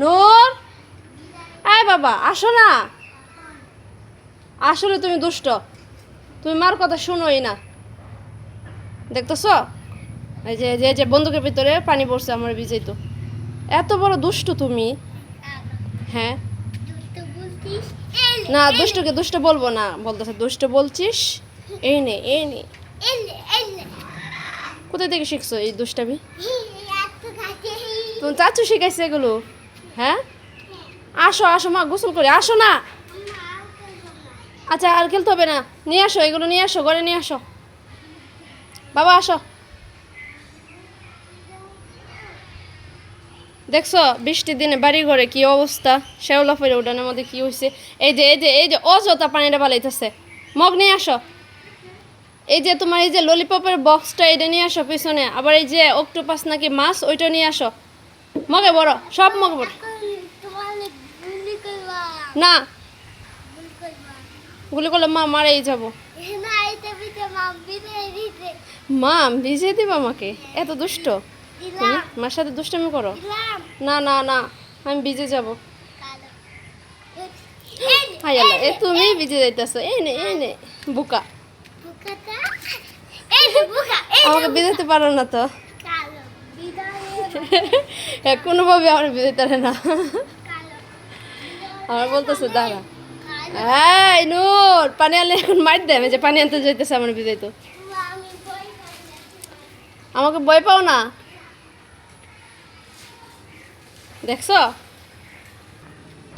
নূর, আয় বাবা আসো না। আসলে তুমি দুষ্ট, তুমি মার কথা শুনোই না। দেখতেছ এই যে যে যে বন্দুকের ভিতরে পানি পড়ছে আমার ভিজাইতো। এত বড় দুষ্ট তুমি। হ্যাঁ না, দুষ্টকে দুষ্ট বলবো না, বলতেছে দুষ্ট বলছিস। এই নে এই নে। কোথায় থেকে শিখছো এই দুষ্টামি? তোমার চাচু শিখাইছে এগুলো? হ্যাঁ আসো আসো মা গোসল করে আসো না। আচ্ছা আর খেলতে হবে না, নিয়ে আসো এগুলো, নিয়ে আসো ঘরে নিয়ে আসো। বাবা আসো। দেখছো বৃষ্টির দিনে বাড়ি ঘরে কি অবস্থা, শেওলা ফেরে উঠানের মধ্যে কি হয়েছে। এই যে এই যে এই যে অযথা পানিটা বালাইতেছে। মগ নিয়ে আসো। এই যে তোমার এই যে ললিপপের বক্সটা এটা নিয়ে আসো পিছনে, আবার এই যে অক্টোপাস নাকি মাছ ওইটা নিয়ে আসো। মগে বড় সব মগে বড়। না গুলি করলে মা মারাই যাবো। মা ভিজিয়ে দিবা আমাকে? এত দুষ্ট তুমি, মার সাথে দুষ্টামি করো। না না না আমি ভিজে যাবো। হাই আল্লাহ, এ তুমি ভিজে যাইতেছো। এই নে এই নে বুকা। আমাকে ভিজাতে পারো না তো। কোনোভাবে আমার ভিজাতে পারে না। আমার বলতেছে দাঁড়া। এই নূর পানি আনলে এখন মার দেয়, যে পানি আনতে যাইতেছে আমার ভিজাইতো। আমাকে ভয় পাও না? দেখছো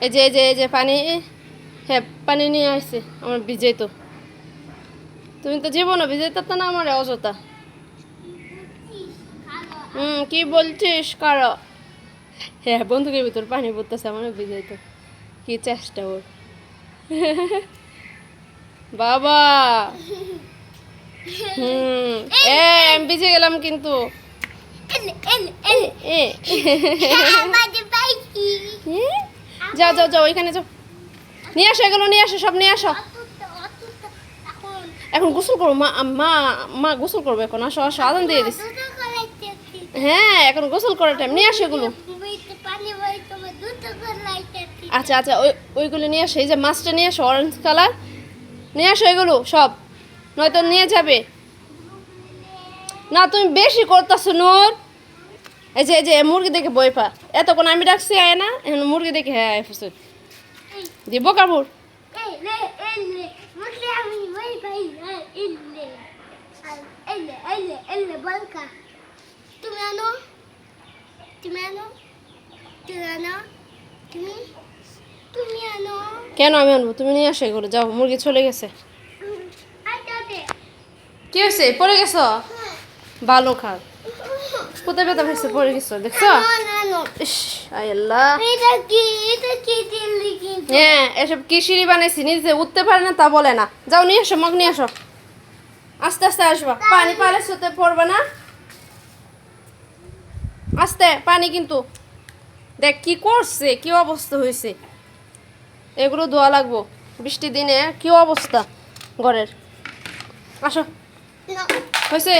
এই যে এই যে এই যে পানি, হ্যাঁ পানি নিয়ে আসছে আমার ভিজাইতো। তুমি তো জীবনও ভিজাইতে না আমার অযথা। কি বলছিস কারো? হ্যাঁ বন্ধুকের ভিতর পানি পড়তেছে আমার ভিজাইতো। কি চেষ্টা ওর। বাবা আমি ভিজে গেলাম কিন্তু। যাও যাও যাও ওইখানে যাও, নিয়ে আসো এগুলো, নিয়ে আসো সব নিয়ে আসো। এখন গোসল করবো মা, মা মা গোসল করবো এখন। আসো আসো আদান দিয়ে দিস। হ্যাঁ এখন গোসল করার টাইম, নিয়ে আসো এগুলো। আচ্ছা আচ্ছা ওইগুলো নিয়ে আসো। এই যে মাছটা নিয়ে আসো অরেঞ্জ কালার, নিয়ে আসো এগুলো সব, নয়তো নিয়ে যাবে না। তুমি বেশি করতেছো নূর। এই যে মুরগি দেখে বই পা, এতক্ষণ আমি ডাকছি আয় না, এখন মুরগি দেখে হ্যাঁ ফুসে দিব কাপড়। কেন আমি আনবো? তুমি নিয়ে আসো এগুলো, যাও মুরগি চলে গেছে। কি হয়েছে পড়ে গেছো? ভালো খাও। কোথায় ব্যথা হয়েছে পড়ে গেছো দেখছো? হ্যাঁ এসব কি সিঁড়ি বানাইছি, নিজে উঠতে পারে না তা বলে না। যাও নিয়ে আসো মগ নিয়ে আসো, আস্তে আস্তে আসবা। পানি পালে শুতে পড়বে না, আস্তে পানি কিন্তু। দেখ কি করছে, কি অবস্থা হয়েছে। এগুলো ধোয়া লাগবো, বৃষ্টির দিনে কি অবস্থা ঘরের। আসো হয়েছে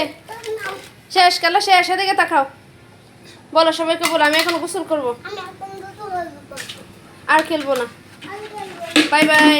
শেষ, খেলা শেষ। এদিকে তাকাও, বলো সবাইকে বলো আমি এখন গোসল করবো, আর খেলবো না। Bye bye.